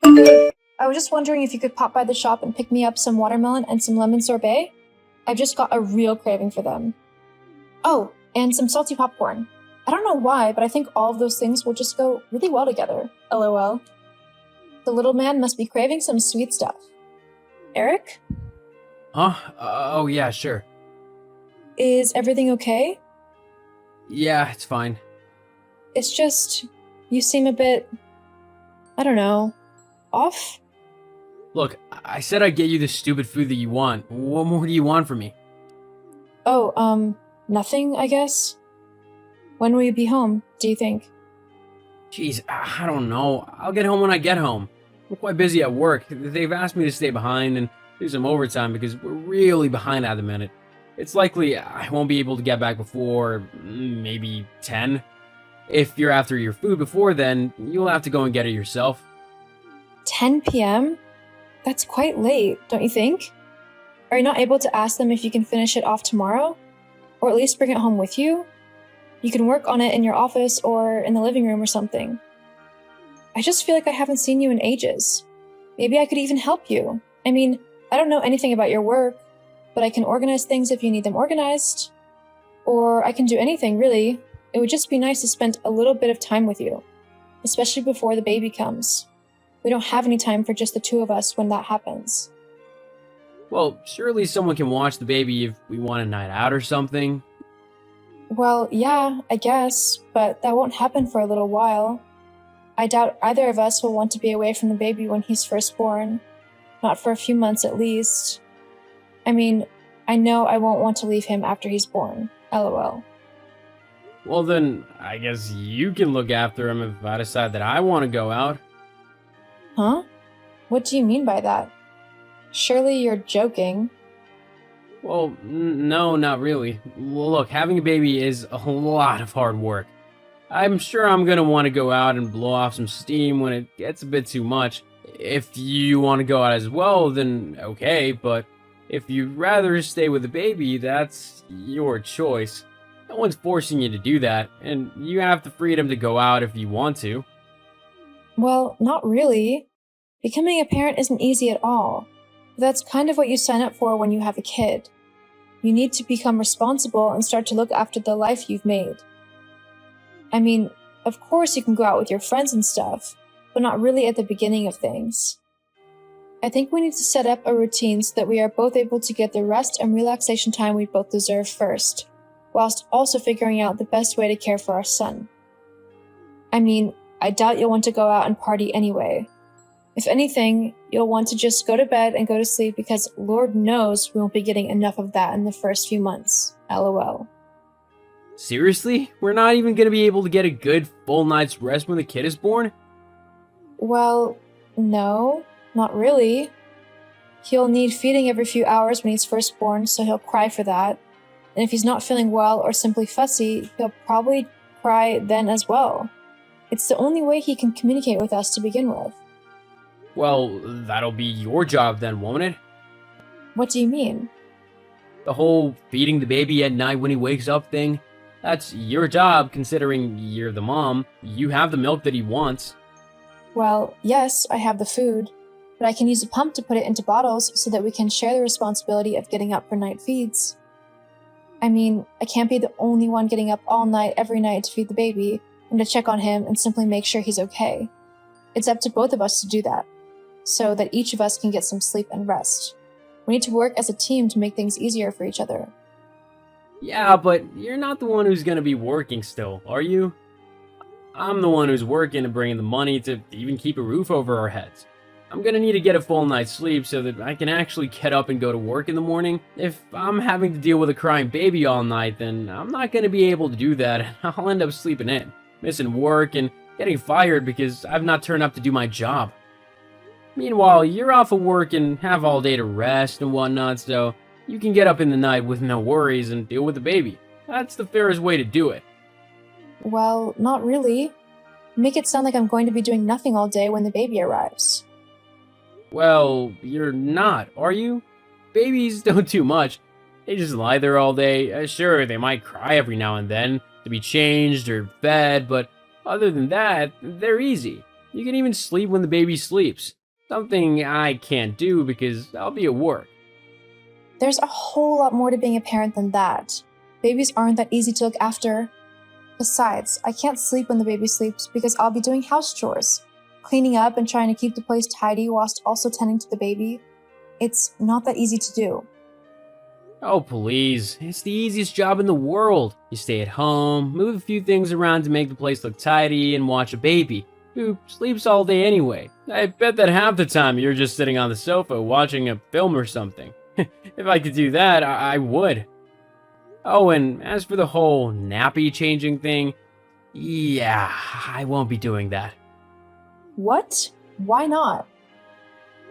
I was just wondering if you could pop by the shop and pick me up some watermelon and some lemon sorbet. I've just got a real craving for them. Oh, and some salty popcorn. I don't know why, but I think all of those things will just go really well together. LOL. The little man must be craving some sweet stuff. Eric? Huh? Oh, yeah, sure. Is everything okay? Yeah, it's fine. It's just, you seem a bit, I don't know, off? Look, I said I'd get you the stupid food that you want. What more do you want from me? Oh, nothing, I guess? When will you be home, do you think? Jeez, I don't know. I'll get home when I get home. We're quite busy at work. They've asked me to stay behind and do some overtime because we're really behind at the minute. It's likely I won't be able to get back before maybe 10. If you're after your food before then, you'll have to go and get it yourself. 10 p.m.? That's quite late, don't you think? Are you not able to ask them if you can finish it off tomorrow? Or at least bring it home with you? You can work on it in your office or in the living room or something. I just feel like I haven't seen you in ages. Maybe I could even help you. I mean, I don't know anything about your work, but I can organize things if you need them organized. Or I can do anything, really. It would just be nice to spend a little bit of time with you, especially before the baby comes. We don't have any time for just the two of us when that happens. Well, surely someone can watch the baby if we want a night out or something. Well, yeah, I guess, but that won't happen for a little while. I doubt either of us will want to be away from the baby when he's first born. Not for a few months at least. I mean, I know I won't want to leave him after he's born. LOL. Well then, I guess you can look after him if I decide that I want to go out. Huh? What do you mean by that? Surely you're joking. Well, no, not really. Look, having a baby is a lot of hard work. I'm sure I'm gonna want to go out and blow off some steam when it gets a bit too much. If you want to go out as well, then okay, but if you'd rather stay with the baby, that's your choice. No one's forcing you to do that, and you have the freedom to go out if you want to. Well, not really. Becoming a parent isn't easy at all. But that's kind of what you sign up for when you have a kid. You need to become responsible and start to look after the life you've made. I mean, of course you can go out with your friends and stuff, but not really at the beginning of things. I think we need to set up a routine so that we are both able to get the rest and relaxation time we both deserve first, whilst also figuring out the best way to care for our son. I mean, I doubt you'll want to go out and party anyway. If anything, you'll want to just go to bed and go to sleep because Lord knows we won't be getting enough of that in the first few months. LOL. Seriously? We're not even gonna be able to get a good full night's rest when the kid is born? Well, no, not really. He'll need feeding every few hours when he's first born, so he'll cry for that. And if he's not feeling well or simply fussy, he'll probably cry then as well. It's the only way he can communicate with us to begin with. Well, that'll be your job then, won't it? What do you mean? The whole feeding the baby at night when he wakes up thing. That's your job, considering you're the mom. You have the milk that he wants. Well, yes, I have the food, but I can use a pump to put it into bottles so that we can share the responsibility of getting up for night feeds. I mean, I can't be the only one getting up all night every night to feed the baby and to check on him and simply make sure he's okay. It's up to both of us to do that, so that each of us can get some sleep and rest. We need to work as a team to make things easier for each other. Yeah, but you're not the one who's gonna be working still, are you? I'm the one who's working and bringing the money to even keep a roof over our heads. I'm gonna need to get a full night's sleep so that I can actually get up and go to work in the morning. If I'm having to deal with a crying baby all night, then I'm not gonna be able to do that, and I'll end up sleeping in, missing work, and getting fired because I've not turned up to do my job. Meanwhile, you're off of work and have all day to rest and whatnot, so you can get up in the night with no worries and deal with the baby. That's the fairest way to do it. Well, not really. Make it sound like I'm going to be doing nothing all day when the baby arrives. Well, you're not, are you? Babies don't do much. They just lie there all day. Sure, they might cry every now and then to be changed or fed, but other than that, they're easy. You can even sleep when the baby sleeps. Something I can't do because I'll be at work. There's a whole lot more to being a parent than that. Babies aren't that easy to look after. Besides, I can't sleep when the baby sleeps because I'll be doing house chores, cleaning up and trying to keep the place tidy whilst also tending to the baby. It's not that easy to do. Oh, please. It's the easiest job in the world. You stay at home, move a few things around to make the place look tidy, and watch a baby, who sleeps all day anyway. I bet that half the time you're just sitting on the sofa watching a film or something. If I could do that, I would. Oh, and as for the whole nappy changing thing, yeah, I won't be doing that. What? Why not?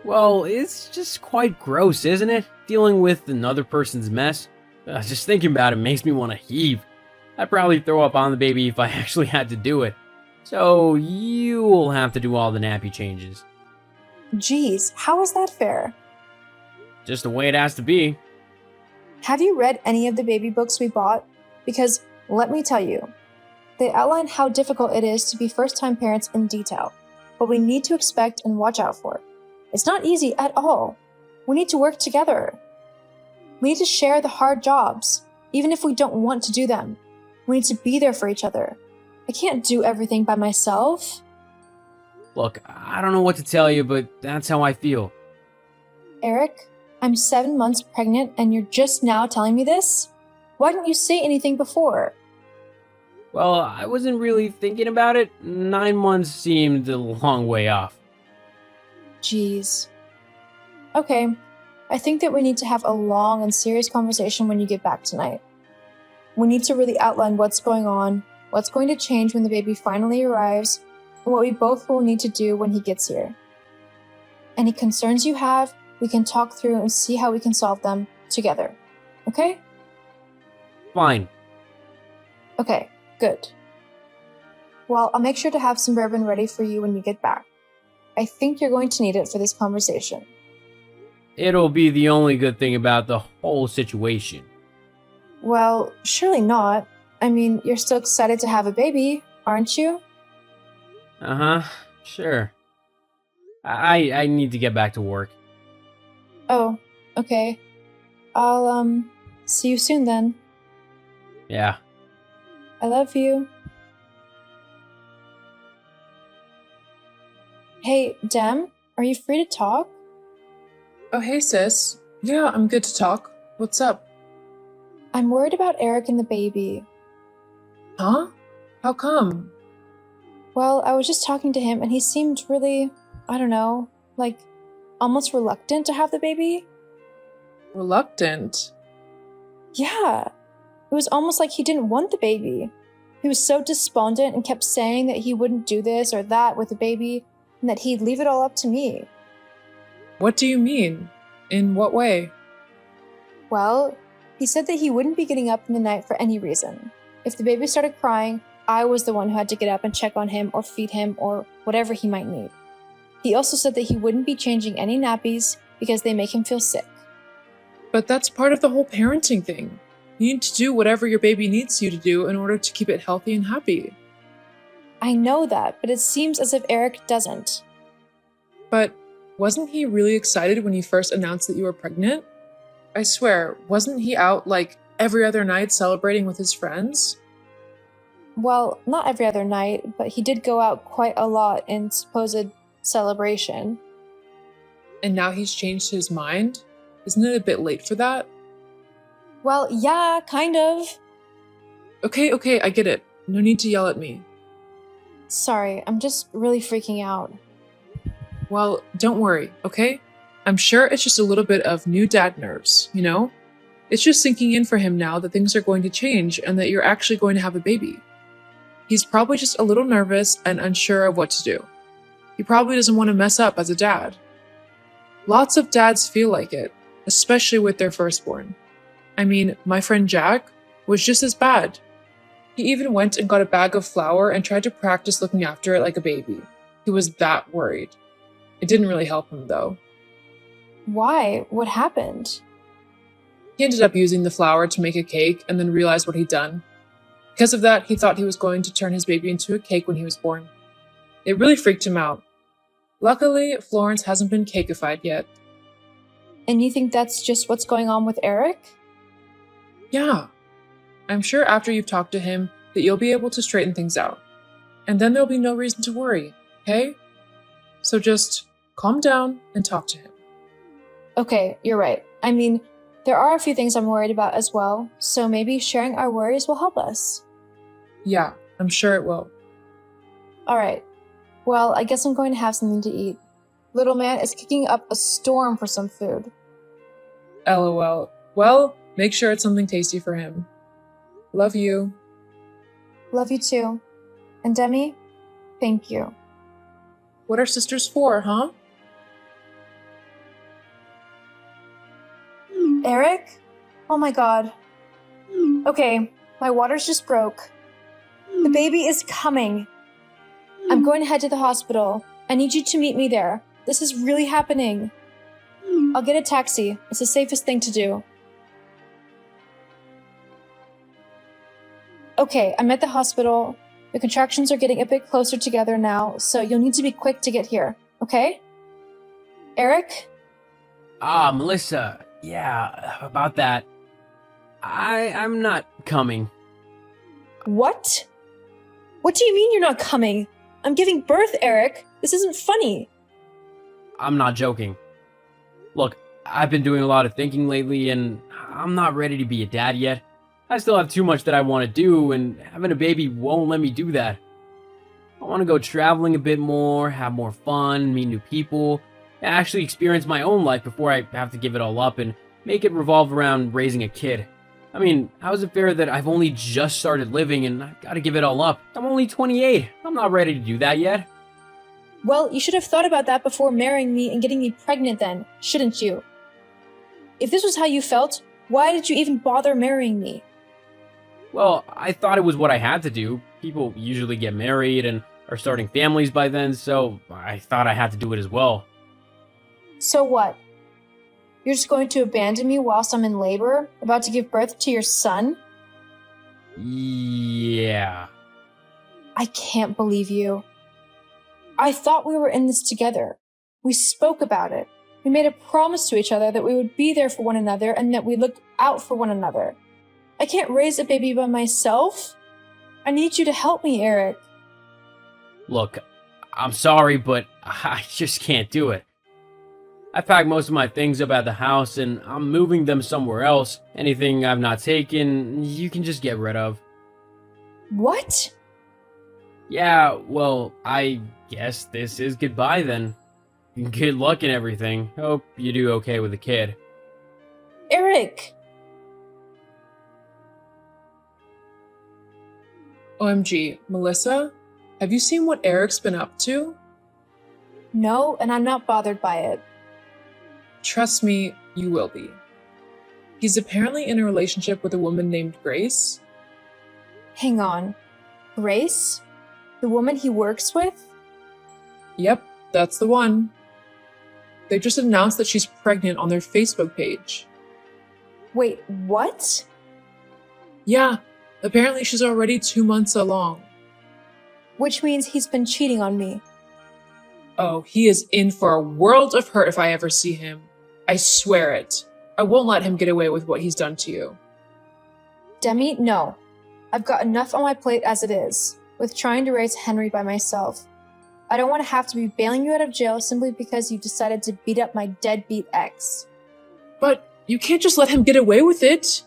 Well, it's just quite gross, isn't it? Dealing with another person's mess. Just thinking about it makes me want to heave. I'd probably throw up on the baby if I actually had to do it. So you'll have to do all the nappy changes. Geez, how is that fair? Just the way it has to be. Have you read any of the baby books we bought? Because, let me tell you, they outline how difficult it is to be first-time parents in detail, what we need to expect and watch out for. It's not easy at all. We need to work together. We need to share the hard jobs, even if we don't want to do them. We need to be there for each other. I can't do everything by myself. Look, I don't know what to tell you, but that's how I feel. Eric, I'm 7 months pregnant and you're just now telling me this? Why didn't you say anything before? Well, I wasn't really thinking about it. 9 months seemed a long way off. Jeez. Okay, I think that we need to have a long and serious conversation when you get back tonight. We need to really outline what's going on, what's going to change when the baby finally arrives, and what we both will need to do when he gets here. Any concerns you have, we can talk through and see how we can solve them together. Okay? Fine. Okay, good. Well, I'll make sure to have some bourbon ready for you when you get back. I think you're going to need it for this conversation. It'll be the only good thing about the whole situation. Well, surely not. I mean, you're still excited to have a baby, aren't you? Uh-huh, sure. I need to get back to work. Oh, okay. I'll, see you soon then. Yeah. I love you. Hey, Dem, are you free to talk? Oh, hey, sis. Yeah, I'm good to talk. What's up? I'm worried about Eric and the baby. Huh? How come? Well, I was just talking to him and he seemed really, I don't know, like almost reluctant to have the baby. Reluctant? Yeah. It was almost like he didn't want the baby. He was so despondent and kept saying that he wouldn't do this or that with the baby and that he'd leave it all up to me. What do you mean? In what way? Well, he said that he wouldn't be getting up in the night for any reason. If the baby started crying, I was the one who had to get up and check on him or feed him or whatever he might need. He also said that he wouldn't be changing any nappies because they make him feel sick. But that's part of the whole parenting thing. You need to do whatever your baby needs you to do in order to keep it healthy and happy. I know that, but it seems as if Eric doesn't. But wasn't he really excited when you first announced that you were pregnant? I swear, wasn't he out like every other night celebrating with his friends? Well, not every other night, but he did go out quite a lot in supposed celebration. And now he's changed his mind? Isn't it a bit late for that? Well, yeah, kind of. Okay, I get it. No need to yell at me. Sorry, I'm just really freaking out. Well, don't worry, okay? I'm sure it's just a little bit of new dad nerves, you know? It's just sinking in for him now that things are going to change and that you're actually going to have a baby. He's probably just a little nervous and unsure of what to do. He probably doesn't want to mess up as a dad. Lots of dads feel like it, especially with their firstborn. I mean, my friend Jack was just as bad. He even went and got a bag of flour and tried to practice looking after it like a baby. He was that worried. It didn't really help him though. Why? What happened? He ended up using the flour to make a cake and then realized what he'd done. Because of that, he thought he was going to turn his baby into a cake when he was born. It really freaked him out. Luckily, Florence hasn't been cakeified yet. And you think that's just what's going on with Eric? Yeah. I'm sure after you've talked to him that you'll be able to straighten things out. And then there'll be no reason to worry, okay? So just calm down and talk to him. Okay, you're right. I mean, there are a few things I'm worried about as well, so maybe sharing our worries will help us. Yeah, I'm sure it will. Alright. Well, I guess I'm going to have something to eat. Little man is kicking up a storm for some food. LOL. Well, make sure it's something tasty for him. Love you. Love you too. And Demi, thank you. What are sisters for, huh? Eric? Oh my god. Okay, my water's just broke. The baby is coming. I'm going to head to the hospital. I need you to meet me there. This is really happening. I'll get a taxi. It's the safest thing to do. Okay, I'm at the hospital. The contractions are getting a bit closer together now, so you'll need to be quick to get here, okay? Eric? Ah, Melissa. Yeah, about that. I'm not coming. What? What do you mean you're not coming? I'm giving birth, Eric. This isn't funny. I'm not joking. Look, I've been doing a lot of thinking lately, and I'm not ready to be a dad yet. I still have too much that I want to do, and having a baby won't let me do that. I want to go traveling a bit more, have more fun, meet new people, and actually experience my own life before I have to give it all up and make it revolve around raising a kid. I mean, how is it fair that I've only just started living and I've got to give it all up? I'm only 28. I'm not ready to do that yet. Well, you should have thought about that before marrying me and getting me pregnant then, shouldn't you? If this was how you felt, why did you even bother marrying me? Well, I thought it was what I had to do. People usually get married and are starting families by then, so I thought I had to do it as well. So what? You're just going to abandon me whilst I'm in labor, about to give birth to your son? Yeah. I can't believe you. I thought we were in this together. We spoke about it. We made a promise to each other that we would be there for one another and that we looked out for one another. I can't raise a baby by myself. I need you to help me, Eric. Look, I'm sorry, but I just can't do it. I packed most of my things up at the house and I'm moving them somewhere else. Anything I've not taken, you can just get rid of. What? Yeah, well, I guess this is goodbye then. Good luck and everything. Hope you do okay with the kid. Eric! OMG, Melissa? Have you seen what Eric's been up to? No, and I'm not bothered by it. Trust me, you will be. He's apparently in a relationship with a woman named Grace. Hang on. Grace? The woman he works with? Yep, that's the one. They just announced that she's pregnant on their Facebook page. Wait, what? Yeah, apparently she's already 2 months along. Which means he's been cheating on me. Oh, he is in for a world of hurt if I ever see him. I swear it. I won't let him get away with what he's done to you. Demi, no. I've got enough on my plate as it is, with trying to raise Henry by myself. I don't want to have to be bailing you out of jail simply because you decided to beat up my deadbeat ex. But you can't just let him get away with it.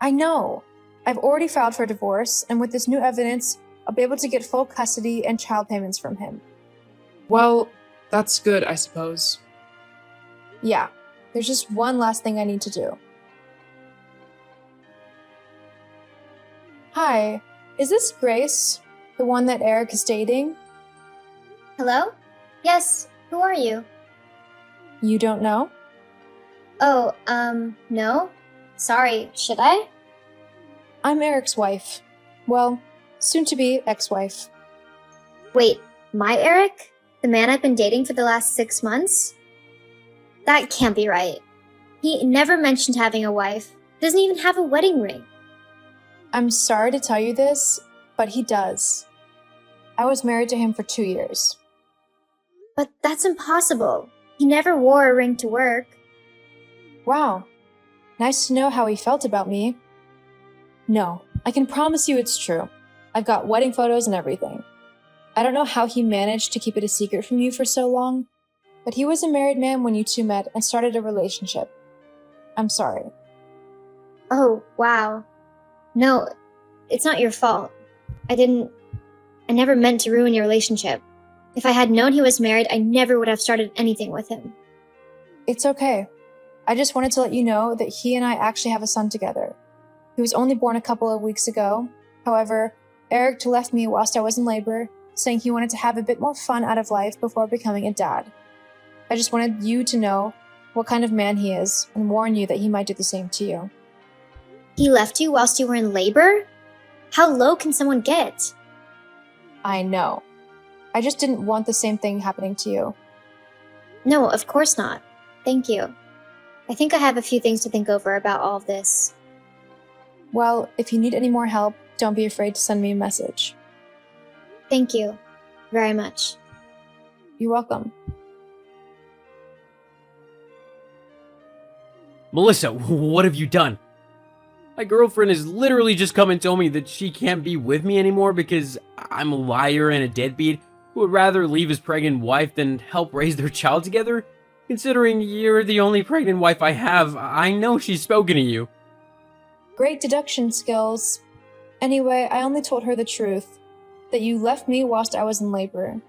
I know. I've already filed for divorce, and with this new evidence, I'll be able to get full custody and child payments from him. Well, that's good, I suppose. Yeah, there's just one last thing I need to do. Hi, is this Grace? The one that Eric is dating? Hello? Yes, who are you? You don't know? Oh, no? Sorry, should I? I'm Eric's wife. Well, soon-to-be ex-wife. Wait, my Eric? The man I've been dating for the last 6 months? That can't be right. He never mentioned having a wife. Doesn't even have a wedding ring. I'm sorry to tell you this, but he does. I was married to him for 2 years. But that's impossible. He never wore a ring to work. Wow. Nice to know how he felt about me. No, I can promise you it's true. I've got wedding photos and everything. I don't know how he managed to keep it a secret from you for so long, but he was a married man when you two met and started a relationship. I'm sorry. Oh, wow. No, it's not your fault. I never meant to ruin your relationship. If I had known he was married, I never would have started anything with him. It's okay. I just wanted to let you know that he and I actually have a son together. He was only born a couple of weeks ago. However, Eric left me whilst I was in labor, saying he wanted to have a bit more fun out of life before becoming a dad. I just wanted you to know what kind of man he is and warn you that he might do the same to you. He left you whilst you were in labor? How low can someone get? I know. I just didn't want the same thing happening to you. No, of course not. Thank you. I think I have a few things to think over about all of this. Well, if you need any more help, don't be afraid to send me a message. Thank you very much. You're welcome. Melissa, what have you done? My girlfriend has literally just come and told me that she can't be with me anymore because I'm a liar and a deadbeat who would rather leave his pregnant wife than help raise their child together. Considering you're the only pregnant wife I have, I know she's spoken to you. Great deduction skills. Anyway, I only told her the truth, that you left me whilst I was in labor.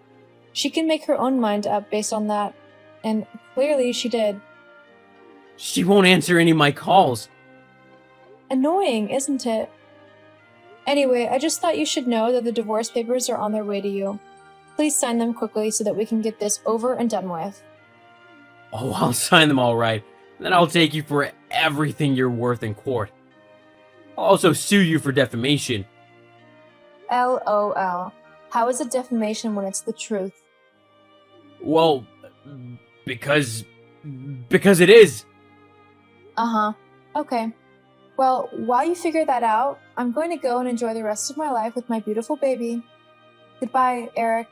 She can make her own mind up based on that, and clearly she did. She won't answer any of my calls. Annoying, isn't it? Anyway, I just thought you should know that the divorce papers are on their way to you. Please sign them quickly so that we can get this over and done with. Oh, I'll sign them all right. Then I'll take you for everything you're worth in court. I'll also sue you for defamation. LOL. How is it defamation when it's the truth? Well, because it is. Uh-huh. Okay. Well, while you figure that out, I'm going to go and enjoy the rest of my life with my beautiful baby. Goodbye, Eric.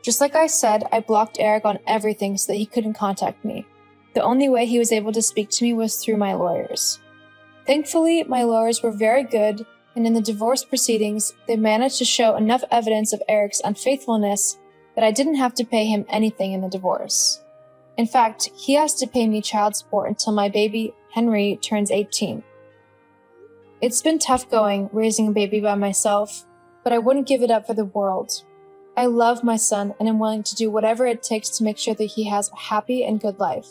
Just like I said, I blocked Eric on everything so that he couldn't contact me. The only way he was able to speak to me was through my lawyers. Thankfully, my lawyers were very good, and in the divorce proceedings, they managed to show enough evidence of Eric's unfaithfulness that I didn't have to pay him anything in the divorce. In fact, he has to pay me child support until my baby, Henry, turns 18. It's been tough going, raising a baby by myself, but I wouldn't give it up for the world. I love my son and am willing to do whatever it takes to make sure that he has a happy and good life.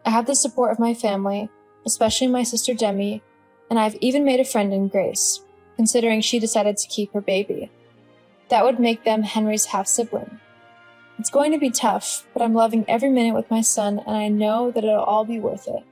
I have the support of my family, especially my sister Demi, and I've even made a friend in Grace, considering she decided to keep her baby. That would make them Henry's half-sibling. It's going to be tough, but I'm loving every minute with my son, and I know that it'll all be worth it.